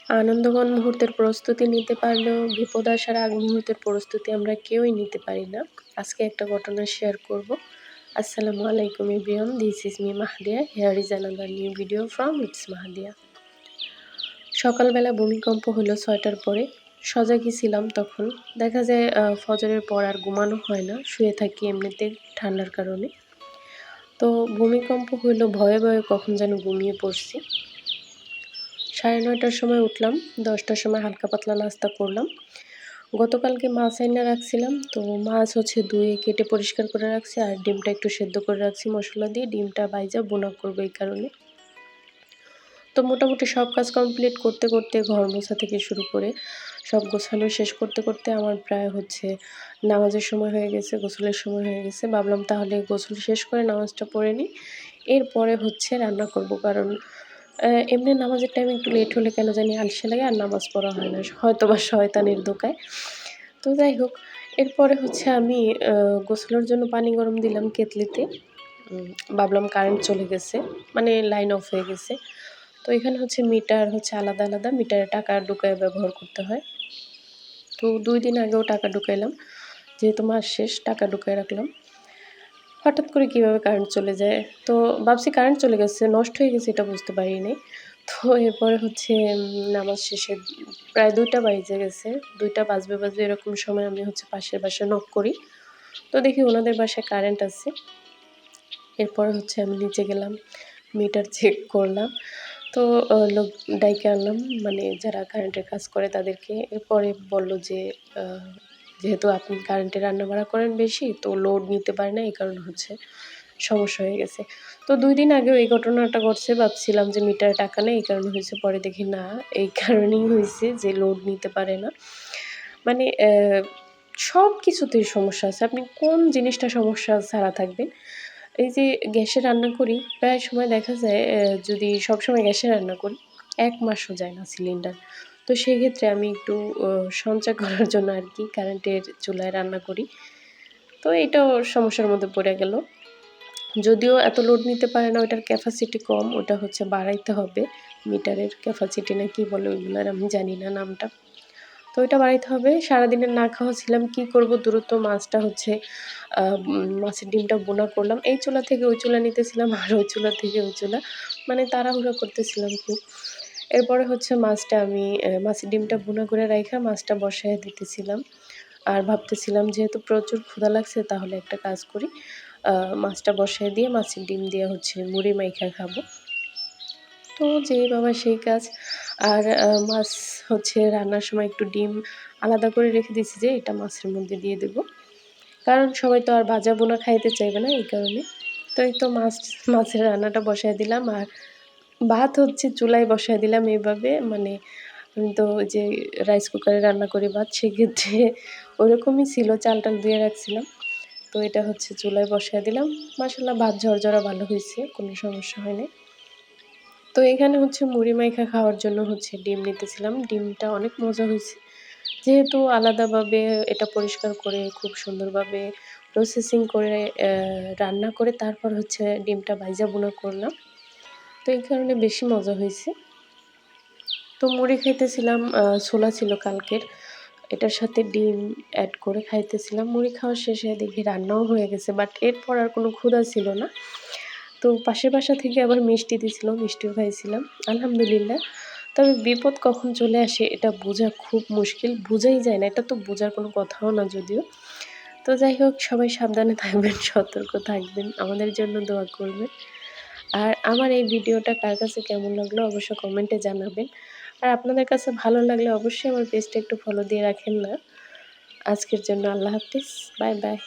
আনন্দঘন মুহূর্তের প্রস্তুতি নিতে পারলেও বিপদ আসার আগ মুহূর্তের প্রস্তুতি আমরা কেউই নিতে পারি না। আজকে একটা ঘটনা শেয়ার করব। আসসালামু আলাইকুম everyone, this is me Mahdiya. Here is another new video from it's Mahdiya. সকালবেলা ভূমিকম্প হলো ৬টার পরে। সজাগই ছিলাম তখন। দেখা যায় ফজরের পর আর ঘুমানো হয় না, শুয়ে থাকি এমনিতে ঠান্ডার কারণে। তো ভূমিকম্প হইলো, ভয়ে ভয়ে কখন যেন ঘুমিয়ে পড়ছি। ৯:৩০টার সময় উঠলাম, ১০টার সময় হালকা পাতলা নাস্তা করলাম। গতকালকে মাছ আইনা রাখছিলাম, তো মাছ ধুয়ে কেটে পরিষ্কার করে রাখছি, আর ডিমটা একটু সেদ্ধ করে রাখছি মশলা দিয়ে। ডিমটা ভাইজা ভুনা করবো এই কারণে। তো মোটামুটি সব কাজ কমপ্লিট করতে করতে ঘর মোছা থেকে শুরু করে সব গোছানো শেষ করতে করতে আমার প্রায় নামাজের সময় হয়ে গেছে, গোসলের সময় হয়ে গেছে। ভাবলাম তাহলে গোসল শেষ করে নামাজটা পড়ে নিই, এরপরে রান্না করব। কারণ এমনি নামাজের টাইমে একটু লেট হলে কেন জানি আলসে লাগে, আর নামাজ পড়া হয় না, হয়তোবা শয়তানের দোকায়। তো যাই হোক, এরপরে আমি গোসলের জন্য পানি গরম দিলাম কেতলিতে। ভাবলাম কারেন্ট চলে গেছে, মানে লাইন অফ হয়ে গেছে। তো এখানে মিটার আলাদা আলাদা, মিটারে টাকা ঢুকায়ে ব্যবহার করতে হয়। তো ২ দিন আগেও টাকা ঢুকাইলাম, যেহেতু মাস শেষ টাকা ঢুকায় রাখলাম। হঠাৎ করে কীভাবে কারেন্ট চলে যায়, তো ভাবছি কারেন্ট চলে গেছে, নষ্ট হয়ে গেছে এটা বুঝতে পারি নাই। তো এরপরে নামাজ শেষে প্রায় ২টা বাইজে গেছে। ২টা বাজবে এরকম সময় আমি পাশের বাসায় নক করি। তো দেখি ওনাদের বাসায় কারেন্ট আছে। এরপরে আমি নিচে গেলাম, মিটার চেক করলাম। তো লোক ডাইকা আনলাম, মানে যারা কারেন্টের কাজ করে তাদেরকে। এরপরে বলল যে আ যেহেতু আপনি কারেন্টে রান্নাবাড়া করেন বেশি, তো লোড নিতে পারে না, এই কারণে সমস্যা হয়ে গেছে। তো ২ দিন আগেও এই ঘটনাটা ঘটছে, ভাবছিলাম যে মিটারে টাকা নেই এই কারণে হয়েছে। পরে দেখি না, এই কারণেই হয়েছে যে লোড নিতে পারে না। মানে সব কিছুতেই সমস্যা আছে। আপনি কোন জিনিসটা সমস্যা ছাড়া থাকবেন? এই যে গ্যাসে রান্না করি, প্রায় সময় দেখা যায় যদি সবসময় গ্যাসে রান্না করি, ১ মাসও যায় না সিলিন্ডার। তো সেক্ষেত্রে আমি একটু ও সঞ্চয় করার জন্য আরকি কারেন্টের চুলায় রান্না করি। তো এটাও সমস্যার মধ্যে পড়ে গেল। যদিও এত লোড নিতে পারে না, ওটার ক্যাপাসিটি কম, ওটা বাড়াইতে হবে। মিটারের ক্যাপাসিটি না কি বলে ওইগুলার, আমি জানি না নামটা। তো ওইটা বাড়াইতে হবে। সারাদিনের না খাওয়া ছিলাম, কী করব, দ্রুত মাছটা মাছের ডিমটা ভুনা করলাম। এই চুলা থেকে ওই চুলা নিতেছিলাম, আর ওই চুলা থেকে ওই চুলা, মানে তাড়াহুড়া করতেছিলাম খুব। এরপরে মাছটা আমি মাছের ডিমটা ভুনা করে রাইখা মাছটা বসায় দিতেছিলাম। আর ভাবতেছিলাম যেহেতু প্রচুর ক্ষুধা লাগছে, তাহলে একটা কাজ করি, মাছটা বসায় দিয়ে মাছের ডিম দিয়ে মুড়ি মাইখা খাবো। তো যেই বাবা সেই কাজ। আর মাছ রান্নার সময় একটু ডিম আলাদা করে রেখে দিয়েছি যে এটা মাছের মধ্যে দিয়ে দেবো। কারণ সবাই তো আর ভাজা ভুনা খাইতে চাইবে না, এই কারণে। তো এই তো মাছের রান্নাটা বসায় দিলাম, আর ভাত চুলায় বসায় দিলাম এভাবে। মানে আমি তো ওই যে রাইস কুকারে রান্না করি ভাত, সেক্ষেত্রে ওরকমই ছিল, চাল-টাল ধুয়ে রাখছিলাম। তো এটা চুলায় বসায় দিলাম। মাশাআল্লাহ ভাত ঝরঝরা ভালো হইছে, কোনো সমস্যা হয় নাই। তো এখানে মুড়ি মাইখা খাওয়ার জন্য ডিম নিতেছিলাম। ডিমটা অনেক মজা হইছে। যেহেতু আলাদাভাবে এটা পরিষ্কার করে খুব সুন্দরভাবে প্রসেসিং করে রান্না করে তারপর ডিমটা ভাইজা ভুনা করলাম। তো এই কারণে বেশি মজা হইছে। তো মুড়ি খাইতেছিলাম, ছোলা ছিল কালকের। এটার সাথে ডিম এড করে খাইতেছিলাম। মুড়ি খাওয়া শেষে দেখি রান্নাও হয়ে গেছে। বাট এরপর আর কোনো ক্ষুধা ছিল না। তো পাশের বাসা থেকে আবার মিষ্টি দিছিল, মিষ্টিও খাইছিলাম। আলহামদুলিল্লাহ। তবে বিপদ কখন চলে আসে এটা বোঝা খুব মুশকিল। বোঝাই যায় না। এটা তো বোঝার কোনো কথাও না যদিও। তো যাই হোক, সবাই সাবধানে থাকবেন, সতর্ক থাকবেন। আমাদের জন্য দোয়া করবেন। আর আমার এই ভিডিওটা কার কাছে কেমন লাগলো অবশ্যই কমেন্টে জানাবেন। আর আপনাদের কাছে ভালো লাগলে অবশ্যই আমার পেজটা একটু ফলো দিয়ে রাখেন না। আজকের জন্য আল্লাহ হাফেজ। Bye, by.